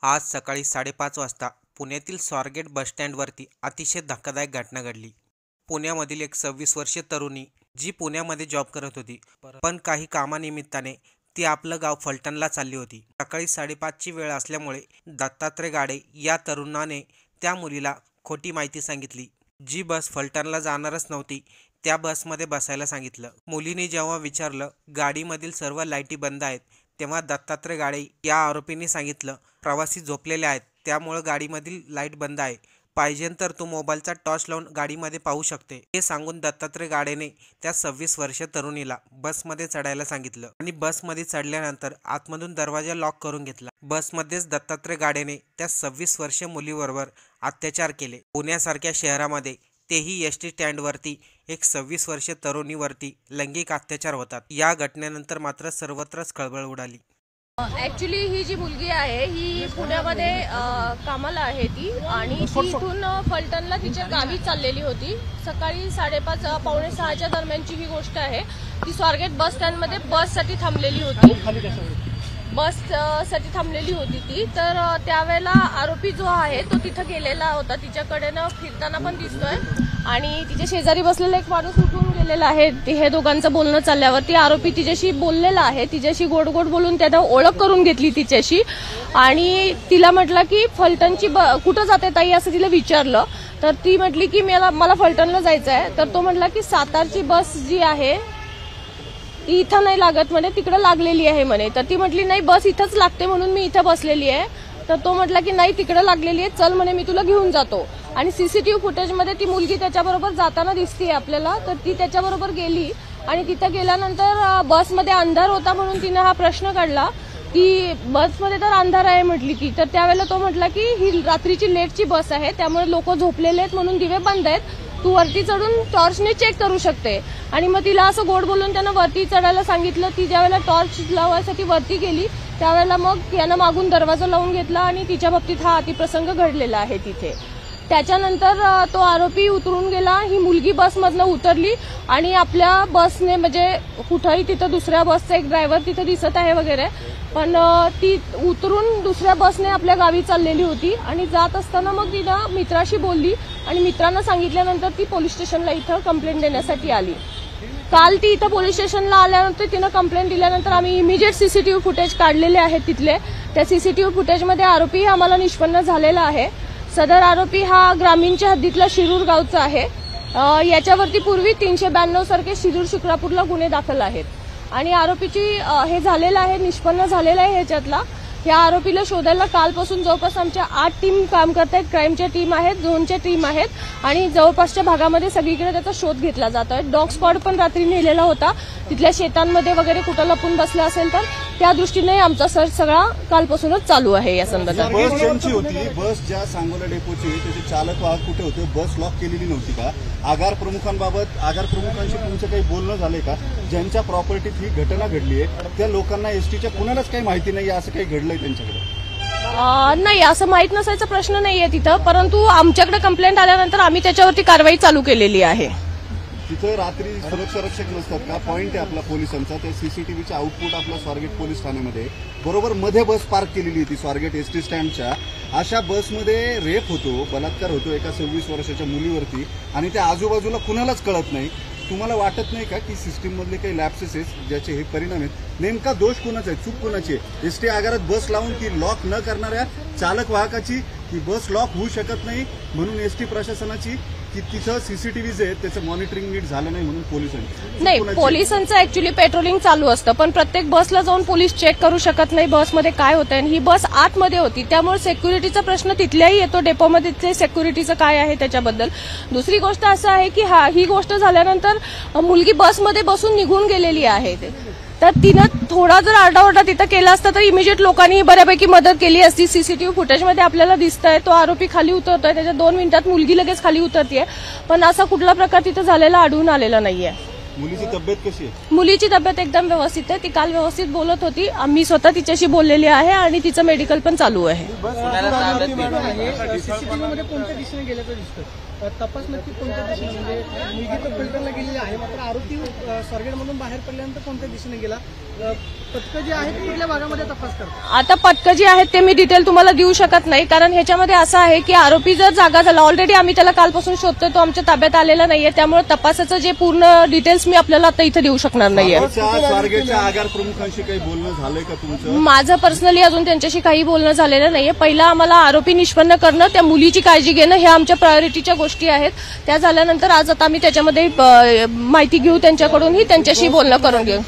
आज सकाळी 5:30 वाजता पुण्यातील स्वारगेट बसस्टँडवरती अतिशय धक्कादायक घटना घडली। पुण्यामधील एक 26 वर्षीय तरुणी जी पुण्यामध्ये जॉब करत होती, पण काही कामानिमित्ताने ती आपलं गाव फलटणला चालली होती। सकाळी 5:30ची वेळ असल्यामुळे दत्तात्रय गाडे या तरुणाने त्या मुलीला खोटी माहिती सांगितली। जी बस फलटणला जाणारच नव्हती त्या बसमध्ये बसायला सांगितलं। मुलीने जेव्हा विचारलं गाडीमधील सर्व लाईटी बंद आहेत, तेव्हा दत्तात्रय गाडे या आरोपींनी सांगितलं प्रवासी झोपलेले आहेत, त्यामुळे गाडीमधील लाईट बंद आहे, पाहिजे तर तू मोबाईलचा टॉर्च लावून गाडीमध्ये पाहू शकते। हे सांगून दत्तात्रय गाडेने त्या 26 वर्षीय तरुणीला बसमध्ये चढायला सांगितलं आणि बसमध्ये चढल्यानंतर आतमधून दरवाजा लॉक करून घेतला। बसमध्येच दत्तात्रय गाडेने त्या 26 वर्षीय मुलीबरोबर अत्याचार केले। पुण्यासारख्या शहरामध्ये तेही एसटी स्टँडवरती एक 26 वर्षीय तरुणीवरती लैंगिक अत्याचार होतात। या घटनेनंतर मात्र सर्वत्रच खळबळ उडाली। ॲक्च्युली ही जी मुलगी आहे ही पुण्यामध्ये कामाला आहे ती आणि ती इथून फलटणला तिच्या गावी चाललेली होती। सकाळी 5:30 पावणे 6च्या दरम्यानची ही गोष्ट आहे। ती स्वारगेट बस स्टँडमध्ये बससाठी थांबलेली होती ती। तर त्यावेळेला आरोपी जो आहे तो तिथं गेलेला होता, तिच्याकडेनं फिरताना पण दिसतोय आणि तिच्या शेजारी बसलेला एक माणूस उठून गेलेला आहे। हे दोघांचं बोलणं चालल्यावरती आरोपी तिच्याशी बोललेला आहे, तिच्याशी गोड गोड बोलून त्यानं ओळख करून घेतली तिच्याशी आणि तिला म्हटलं की फलटणची कुठं जाते ताई असं तिला विचारलं। तर ती म्हटली की मला फलटणला जायचं आहे। तर तो म्हटला की सातारची बस जी आहे ती इथं नाही लागत म्हणे, तिकडे लागलेली आहे म्हणे। तर ती म्हटली नाही बस इथंच लागते म्हणून मी इथं बसलेली आहे। तर तो म्हटला की नाही तिकडे लागलेली आहे, चल म्हणे मी तुला घेऊन जातो। आणि सीसीटीव्ही फुटेजमध्ये ती मुलगी त्याच्याबरोबर जाताना दिसते आपल्याला। तर ती त्याच्याबरोबर गेली आणि तिथं गेल्यानंतर बसमध्ये अंधार होता म्हणून तिने हा प्रश्न काढला की बसमध्ये तर अंधार आहे म्हटली ती। तर त्यावेळेला तो म्हटला की ही रात्रीची लेटची बस आहे, त्यामुळे लोक झोपलेले आहेत म्हणून दिवे बंद आहेत, तू वरती चढून टॉर्चने चेक करू शकते। आणि मग तिला असं गोड बोलून त्यानं वरती चढायला सांगितलं। ती ज्यावेळेला टॉर्च लावायसाठी वरती गेली त्यावेळेला मग यानं मागून दरवाजा लावून घेतला आणि तिच्या बाबतीत हा अतिप्रसंग घडलेला आहे तिथे। त्याच्यानंतर तो आरोपी उतरून गेला, ही मुलगी बसमधनं उतरली आणि आपल्या बसने म्हणजे कुठंही तिथं दुसऱ्या बसचा एक ड्रायव्हर तिथं दिसत आहे वगैरे, पण ती उतरून दुसऱ्या बसने आपल्या गावी चाललेली होती आणि जात असताना मग तिनं मित्राशी बोलली आणि मित्रांना सांगितल्यानंतर ती पोलीस स्टेशनला इथं कंप्लेंट देण्यासाठी आली। काल ती इथं पोलीस स्टेशनला आल्यानंतर तिनं कंप्लेंट दिल्यानंतर आम्ही इमिजिएट सीसीटीव्ही फुटेज काढलेले आहेत तिथले। त्या सीसीटीव्ही फुटेजमध्ये आरोपी आम्हाला निष्पन्न झालेला आहे। सदर आरोपी हा ग्रामीणच्या हद्दीतला शिरूर गावचा आहे। याच्यावरती पूर्वी 392 सारखे शिरूर शिक्रापूरला गुन्हे दाखल आहेत आणि आरोपीची हे झालेलं आहे, निष्पन्न झालेला आहे ह्याच्यातला। या आरोपीला शोधायला कालपासून जवळपास आमच्या 8 टीम काम करत आहेत, क्राईमच्या टीम आहेत, झोनच्या टीम आहेत आणि जवळपासच्या भागामध्ये सगळीकडे त्याचा शोध घेतला जात आहे। डॉग स्क्वॉड पण रात्री नेलेला होता, तिथल्या शेतांमध्ये वगैरे कुठं लपून बसला असेल तर त्या दृष्टीने आमचा सर्च सगळा कालपासूनच चालू आहे। या संदर्भात बस ज्यांची होती, बस ज्या सांगोला डेपोची त्याचे चालक वाहक कुठे होते, बस लॉक केलेली नव्हती का? आगार प्रमुखांशी तुमचं काही बोलणं झालंय का? ज्यांच्या प्रॉपर्टीत ही घटना घडली आहे त्या लोकांना एसटीच्या कुणालाच काही माहिती नाही असं काही घडलंय त्यांच्याकडे? नाही, असं माहित नसायचा प्रश्न नाहीये तिथं, परंतु आमच्याकडे कंप्लेंट आल्यानंतर आम्ही त्याच्यावरती कारवाई चालू केलेली आहे। तिथं रात्री सुरक्षा रक्षक नसतात का? पॉईंट आहे आपला पोलिसांचा, त्या सीसीटीव्हीचा आउटपुट आपला स्वारगेट पोलीस ठाण्यामध्ये बरोबर मध्ये बस पार्क केलेली होती स्वारगेट एसटी स्टँडच्या। अशा बसमध्ये रेप होतो, बलात्कार होतो एका 26 वर्षाच्या मुलीवरती आणि त्या आजूबाजूला कुणालाच कळत नाही। तुम्हाला वाटत नाही का की सिस्टीम मधले काही लॅप्सेस आहेत ज्याचे हे परिणाम आहेत? नेमका दोष कोणाचा आहे, चूक कोणाची आहे? एसटी आगारात बस लावून ती लॉक न करणाऱ्या चालक वाहकाची, की बस लॉक होऊ शकत नाही म्हणून एसटी प्रशासनाची, की तिथं सीसीटीव्हीज आहेत त्याचं मॉनिटरिंग नीट झालं नाही म्हणून पोलिसांनी? नाही, पोलिसांचं ऍक्च्युली पेट्रोलिंग चालू असतं, पण प्रत्येक बसला जाऊन पोलीस चेक करू शकत नाही बसमध्ये काय होतंय। ही बस आतमध्ये होती त्यामुळे सिक्युरिटीचा प्रश्न तिथल्याही येतो, डेपोमध्ये सिक्युरिटीचं काय आहे त्याच्याबद्दल। दुसरी गोष्ट असं आहे की ही गोष्ट झाल्यानंतर मुलगी बसमध्ये बसून निघून गेलेली आहे, तर तिनं थोडा जर आरडाओरडा तिथं केला असता तर इमिजिएट लोकांनी बऱ्यापैकी मदत केली असती। सीसीटीव्ही फुटेजमध्ये आपल्याला दिसतंय तो आरोपी खाली उतरतोय, त्याच्या 2 मिनिटात मुलगी लगेच खाली उतरतीये, पण असा कुठला प्रकार तिथं झालेला आढळून आलेला नाहीये। मुलीची तब्येत कशी आहे? मुलीची तब्येत एकदम व्यवस्थित आहे, ती काल व्यवस्थित बोलत होती, आम्ही स्वतः तिच्याशी बोललेली आहे आणि तिचं मेडिकल पण चालू आहे। तपास नक्की कोणत्या दिशेने, म्हणजे मुलगी तर फलटणला गेलेली आहे मात्र आरोपी स्वारगेटमधून बाहेर पडल्यानंतर कोणत्या दिशेने गेला पथकं जी आहेत ती कुठल्या भागामध्ये तपास करतात? आता पथकं जी आहेत ते मी डिटेल तुम्हाला देऊ शकत नाही, कारण ह्याच्यामध्ये असं आहे की आरोपी जर जागा झाला, ऑलरेडी आम्ही त्याला कालपासून शोधतोय, तो आमच्या ताब्यात आलेला नाहीये, त्यामुळे तपासाचं जे पूर्ण डिटेल्स मी आपल्याला आता इथे देऊ शकणार नाहीये. स्वारगेटच्या आगार प्रमुखांशी काही बोलणं झालंय का तुमचं? माझं पर्सनली अजून त्यांच्याशी काही बोलणं झालेलं नाहीये. पहिला आम्हाला आरोपी निष्पन्न करणं, त्या मुलीची काळजी घेणं, ह्या आमच्या प्रायोरिटीच्या गोष्टी आहेत. त्या झाल्यानंतर आज आता आम्ही त्याच्यामध्ये माहिती घेऊ, त्यांच्याकडूनही त्यांच्याशी बोलणं करून घेऊ.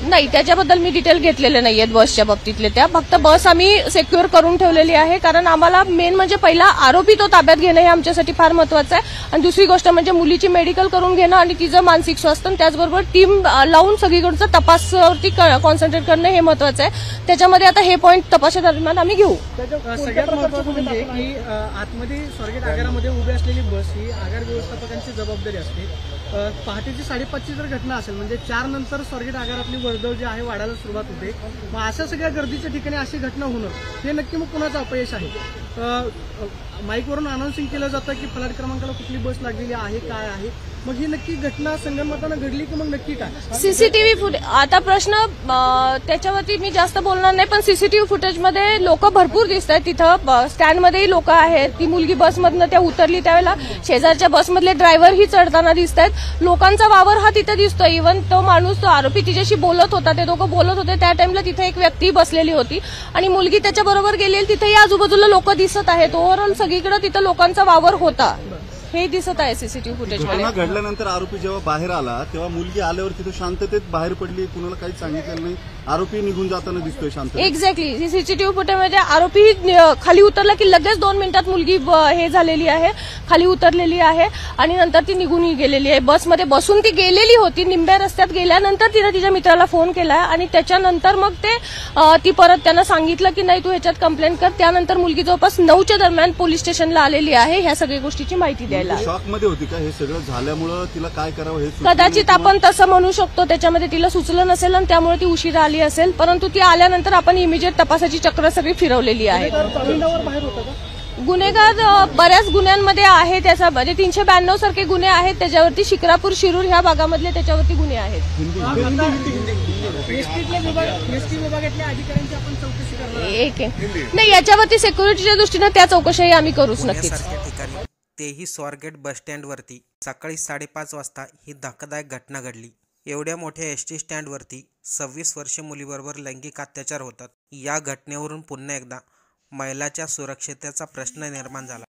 नाही, त्याच्याबद्दल मी डिटेल घेतलेले नाहीयेत बसच्या बाबतीतले. त्या फक्त बस आम्ही सिक्युअर करून ठेवलेली आहे, कारण आम्हाला मेन म्हणजे पहिला आरोपी तो ताब्यात घेणं हे आमच्यासाठी फार महत्वाचं आहे, आणि दुसरी गोष्ट म्हणजे मुलीची मेडिकल करून घेणं आणि तिचं मानसिक स्वास्थ्य, त्याचबरोबर टीम लावून सगळीकडचं तपासावरती कॉन्सन्ट्रेट करणं हे महत्वाचं आहे. त्याच्यामध्ये आता हे पॉईंट तपासादरम्यान आम्ही घेऊ. सगळ्यात महत्वाचं म्हणजे की आतमध्ये स्वारगेट आगारामध्ये उभी असलेली बस ही आगार व्यवस्थापकांची जबाबदारी असते. पहाटेची 5:30ची जर घटना असेल म्हणजे 4 नंतर स्वारगेट आगारातली वर्दळ जी आहे वाढायला सुरुवात होते. मग अशा सगळ्या गर्दीच्या ठिकाणी अशी घटना होणं हे नक्की मग कुणाचं अपयश आहे? माईकवरून अनाउन्सिंग केलं जातं की फलाट क्रमांकाला कुठली बस लागलेली आहे, काय आहे, मग ही नक्की घटना संगनमतानं घडली की मग नक्की काय? सीसीटीव्ही फुटेज, आता प्रश्न त्याच्यावरती मी जास्त बोलणार नाही, पण सीसीटीव्ही फुटेजमध्ये लोक भरपूर दिसत आहेत. तिथं स्टँडमध्येही लोक आहेत. ती मुलगी बसमधनं त्या उतरली त्यावेळेला शेजारच्या बसमधले ड्रायव्हरही चढताना दिसत आहेत. लोकांचा वावर हा तिथे दिसतोय. इव्हन तो माणूस, तो आरोपी तिच्याशी बोलत होता, ते दोघं बोलत होते, त्या टाइमला तिथे एक व्यक्ती बसलेली होती आणि मुलगी त्याच्याबरोबर गेलेली. तिथेही आजूबाजूला लोक दिसत आहेत. ओव्हरऑल सगळीकडे तिथं लोकांचा वावर होता हे दिसत आहे सीसीटीव्ही फुटेजमध्ये. घटना घडल्यानंतर आरोपी जेव्हा बाहेर आला तेव्हा मुलगी आल्यावर तिथे शांततेत बाहेर पडली, कुणाला काहीच सांगितलं नाही, आरोपी निघून जाताना दिसतोय शांततेत. एक्झॅक्टली, सीसीटीव्ही फुटेजमध्ये आरोपी खाली उतरला की लगेच 2 मिनिटात मुलगी हे झालेली आहे, खाली उतरलेली आहे आणि नंतर ती निघूनही गेलेली आहे. बसमध्ये बसून ती गेलेली होती. निंब्या रस्त्यात गेल्यानंतर तिने तिच्या मित्राला फोन केला आणि त्याच्यानंतर मग ती परत त्यांना सांगितलं की नाही तू ह्याच्यात कंप्लेंट कर. त्यानंतर मुलगी जवळपास 9च्या दरम्यान पोलीस स्टेशनला आलेली आहे ह्या सगळ्या गोष्टीची माहिती द्यायला. शॉकमध्ये होती का हे सगळं झाल्यामुळं? तिला काय करावं हे कदाचित आपण तसं म्हणू शकतो. त्याच्यामध्ये तिला सुचलं नसेल आणि त्यामुळे ती उशिरा आली असेल, परंतु ती आल्यानंतर आपण इमिजिएट तपासाची चक्र सगळी फिरवलेली आहे. गुन्हेगार बऱ्याच गुन्ह्यांमध्ये आहे, त्याचा म्हणजे 392 सारखे गुन्हे आहेत त्याच्यावरती. शिक्रापूर, शिरूर ह्या भागामधले त्याच्यावरती गुन्हे आहेत. नाही, याच्यावरती सिक्युरिटीच्या दृष्टीनं त्या चौकशाही आम्ही करूच नक्कीच. ठिकाणी तेही स्वारगेट बसस्टँडवरती सकाळी 5:30 वाजता ही धक्कादायक घटना घडली. एवढ्या मोठ्या एसटी स्टँडवरती 26 वर्षीय मुलीबरोबर लैंगिक अत्याचार होतात. या घटनेवरून पुन्हा एकदा महिलाच्या सुरक्षिततेचा प्रश्न निर्माण झाला.